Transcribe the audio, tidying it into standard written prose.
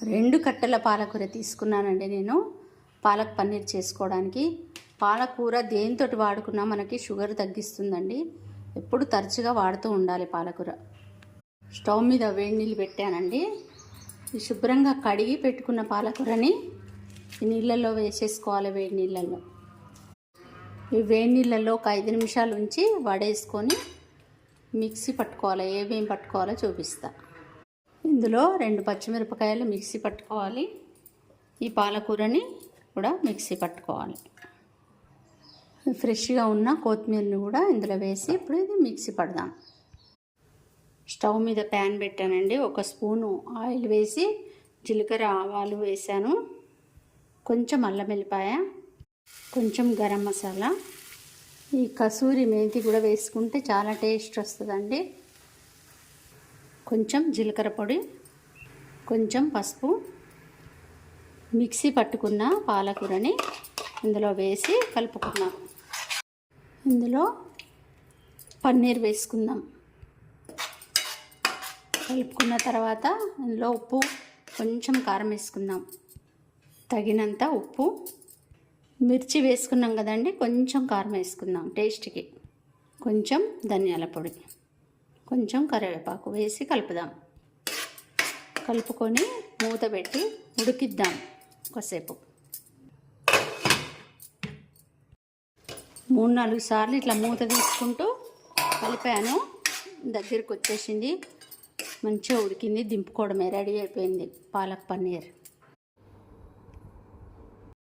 2 కట్టల పాలకూర తీసుకున్నానండి నేను పాలక్ పన్నీర్ చేసుకోవడానికి. పాలకూర దేనితోటి వాడుకున్నా మనకి షుగర్ తగ్గిస్తుందండి. ఎప్పుడు తరచుగా వాడుతూ ఉండాలి పాలకూర. స్టవ్ మీద వేడి నీళ్ళు పెట్టానండి. ఈ శుభ్రంగా కడిగి పెట్టుకున్న పాలకూరని ఈ నీళ్ళల్లో వేసేసుకోవాలి. వేడి నీళ్ళల్లో ఈ వేడి నీళ్ళల్లో ఒక 5 నిమిషాలు ఉంచి వడేసుకొని మిక్సీ పట్టుకోవాలి. ఏమేమి పట్టుకోవాలో చూపిస్తా. ఇందులో 2 పచ్చిమిరపకాయలు మిక్సీ పట్టుకోవాలి. ఈ పాలకూరని కూడా మిక్సీ పట్టుకోవాలి. ఫ్రెష్గా ఉన్న కొత్తిమీరని కూడా ఇందులో వేసి ఇప్పుడు ఇది మిక్సీ పడదాం. స్టవ్ మీద ప్యాన్ పెట్టానండి. 1 స్పూను ఆయిల్ వేసి జీలకర్ర ఆవాలు వేసాను. కొంచెం అల్లం వెల్లిపాయ, కొంచెం గరం మసాలా, ఈ కసూరి మెంతి కూడా వేసుకుంటే చాలా టేస్ట్ వస్తుందండి. కొంచెం జీలకర్ర పొడి, కొంచెం పసుపు, మిక్సీ పట్టుకున్న పాలకూరని ఇందులో వేసి కలుపుకుందాం. ఇందులో పన్నీర్ వేసుకుందాం. కలుపుకున్న తర్వాత ఇందులో ఉప్పు, కొంచెం కారం వేసుకుందాం. తగినంత ఉప్పు, మిర్చి వేసుకున్నాం కదండి, కొంచెం కారం వేసుకుందాం టేస్ట్కి. కొంచెం ధనియాల పొడి, కొంచెం కరివేపాకు వేసి కలుపుదాం. కలుపుకొని మూత పెట్టి ఉడికిద్దాం కాసేపు. 3-4 సార్లు ఇట్లా మూత తీసుకుంటూ కలిపాను. దగ్గరికి వచ్చేసింది, మంచిగా ఉడికింది. దింపుకోవడమే, రెడీ అయిపోయింది పాలక్ పన్నీర్.